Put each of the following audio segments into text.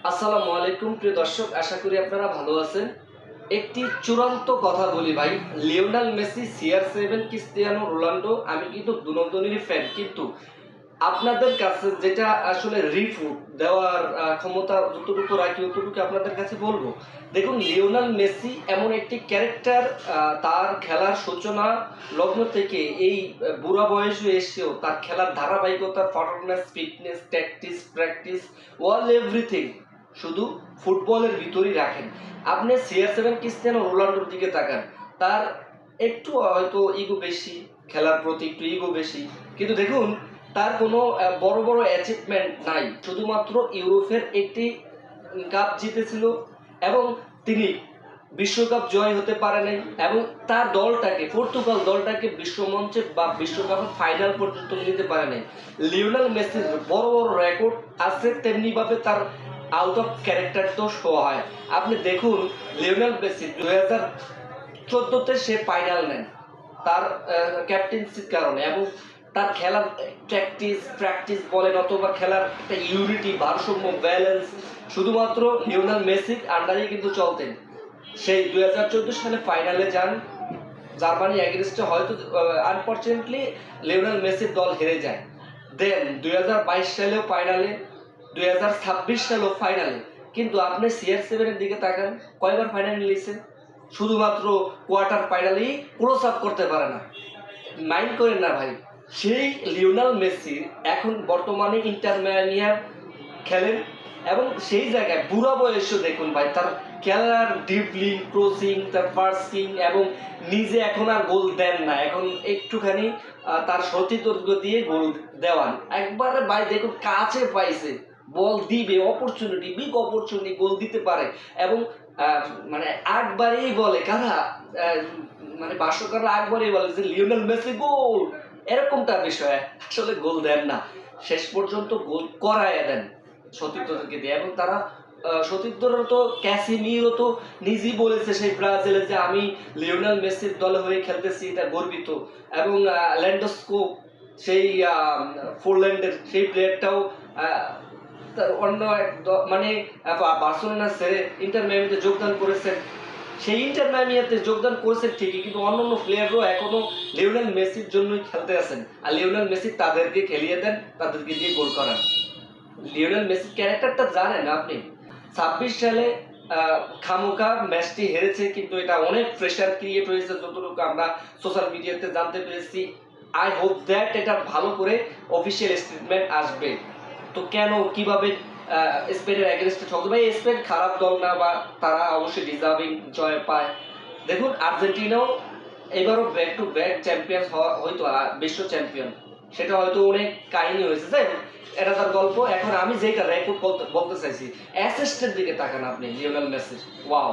আসসালামু আলাইকুম প্রিয় দর্শক, আশা করি আপনারা ভালো আছেন। একটি চূড়ান্ত কথা বলি ভাই, Lionel Messi, CR7, Cristiano Ronaldo, আমি কিন্তু দুজনেরই ফ্যান, কিন্তু আপনাদের কাছে যেটা আসলে রিফুট দেওয়ার ক্ষমতা যতটুকু রাখি ততটুকু আপনাদের কাছে বলবো। দেখুন, লিওনেল মেসি এমন একটি ক্যারেক্টার, তার খেলার সূচনা লগ্ন থেকে এই বুড়া বয়সে এসেও তার খেলার ধারাবাহিকতা, পারফরমেন্স, ফিটনেস, প্র্যাকটিস, ওয়াল এভরিথিং শুধু ফুটবলের ভিতরেই রাখেন। আপনি CR7 ক্রিস্টিয়ানো রোনাল্ডোর দিকে তাকান, তার একটু হয়তো ইগো বেশি, খেলার প্রতি একটু ইগো বেশি, কিন্তু দেখুন তার কোনো বড় বড় অ্যাচিভমেন্ট নাই, শুধুমাত্র ইউরোপের একটি কাপ জিতেছিল এবং তিনি বিশ্বকাপ জয় হতে পারে নাই, এবং তার দলটাকে, পর্তুগাল দলটাকে বিশ্বমঞ্চে বা বিশ্বকাপের ফাইনাল পর্যন্ত নিতে পারে নাই। লিওনেল মেসির বড় বড় রেকর্ড আছে, তেমনিভাবে তার আউট অফ ক্যারেক্টার তো শো হয়। আপনি দেখুন, লিওনেল মেসি 2014-তে সে ফাইনাল নেন তার ক্যাপ্টেন্সির কারণে, এবং তার খেলার প্র্যাকটিস বলেন অথবা খেলার একটা ইউনিটি, ভারসাম্য, ব্যালেন্স শুধুমাত্র লিওনেল মেসির আন্ডারেই কিন্তু চলতেন। সেই 2014 সালে ফাইনালে যান জার্মানি এগেনস্টে, হয়তো আনফরচুনেটলি লিওনেল মেসির দল হেরে যায়। দেন 2022 সালেও ফাইনালে, 2026 সালেও ফাইনালে, কিন্তু আপনি CR7 এর দিকে তাকান, কয়বার ফাইনাল নিয়েছেন? শুধুমাত্র কোয়ার্টার ফাইনালেই ক্লোজ আপ করতে পারে না। মাইন্ড করেন না ভাই, সেই লিওনেল মেসি এখন বর্তমানে ইন্টার মিয়ামির খেলেন, এবং সেই জায়গায় বুড়া বয়সে দেখুন ভাই, তার খেলার ডিপলিং, ক্রসিং, তার পার্সিং, এবং নিজে এখন আর গোল দেন না, এখন একটুখানি তার সতীর্থ দিয়ে গোল দেওয়ান। একবারে ভাই দেখুন, কাছে পাইছে, বল দিবে, অপরচুনিটি, বিগ অপরচুনিটি, গোল দিতে পারে, এবং মানে একবারেই বলে কারা, মানে ভাষ্যকাররা একবারেই বলে যে লিওনেল মেসি গোল, এরকমটা বিষয়, আসলে গোল দেন না, শেষ পর্যন্ত গোল করায় দেন সতীর্থদেরকে দিয়ে। এবং তারা সতীর্থরা তো, ক্যাসিমিরো তো নিজেই বলেছে সেই ব্রাজিলে যে আমি লিওনেল মেসির দলে হয়ে খেলতেছি, এটা গর্বিত। এবং ল্যান্ডস্কো, সেই ফোরল্যান্ডের সেই প্লেয়ারটাও অন্য এক মানে বার্সেলোনা ছেড়ে ইন্টার মিয়ামিতে যোগদান করেছেন। সেই ইন্টার মিয়ামিতে যোগদান করেছেন ঠিকই, কিন্তু অন্যান্য প্লেয়াররাও এখনো লিওনেল মেসির জন্যই খেলতে আছেন, আর লিওনেল মেসি তাদেরকে খেলিয়ে দেন, তাদেরকে দিয়ে গোল করান। লিওনেল মেসির ক্যারেক্টারটা জানেন আপনি? 26 সালে খামোকা ম্যাচটি হেরেছে, কিন্তু এটা অনেক প্রেশার ক্রিয়েট হয়েছে যতটুকু আমরা সোশ্যাল মিডিয়াতে জানতে পেরেছি। আই হোপ দ্যাট এটা ভালো করে অফিসিয়াল স্টেটমেন্ট আসবে। তো কেন, কিভাবে স্পেনের এগেনস্টে ঠকবে? ভাই, স্পেন খারাপ দল না, বা তারা অবশ্যই ডিজার্ভিং জয় পায়। দেখুন, আর্জেন্টিনাও এবারও ব্যাক টু ব্যাক চ্যাম্পিয়ন হয়তো, বিশ্ব চ্যাম্পিয়ন, সেটা হয়তো অনেক কাহিনী হয়েছে। যাই হোক, এটা তার গল্প। এখন আমি যেটা রেকর্ড বলতে চাইছি, অ্যাসিস্টের দিকে তাকান আপনি লিওনেল মেসির, ওয়াও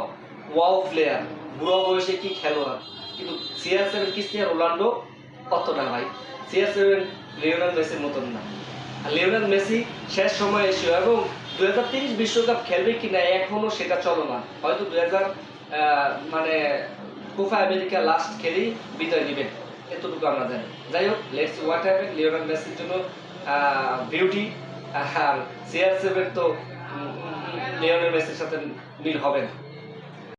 ওয়াও প্লেয়ার, বুড়ো বয়সে কি খেলোয়াড়। কিন্তু CR7 ক্রিস্টিয়ানো রোনাল্ডো অতটা ভাই, CR7 লিওনেল মেসির মতন না। আর লিওনেল মেসি শেষ সময় এসেও, এবং 2030 বিশ্বকাপ খেলবে কিনা এখনো সেটা চলমান, হয়তো 2000 মানে কোপা আমেরিকা লাস্ট খেলেই বিদায় নেবেন, এতটুকু আমরা জানি। যাই হোক, লেটস হোয়াট হ্যাপেন। লিওনেল মেসির জন্য বিউটি, আর CR7 তো লিওনেল মেসির সাথে মিল হবে না।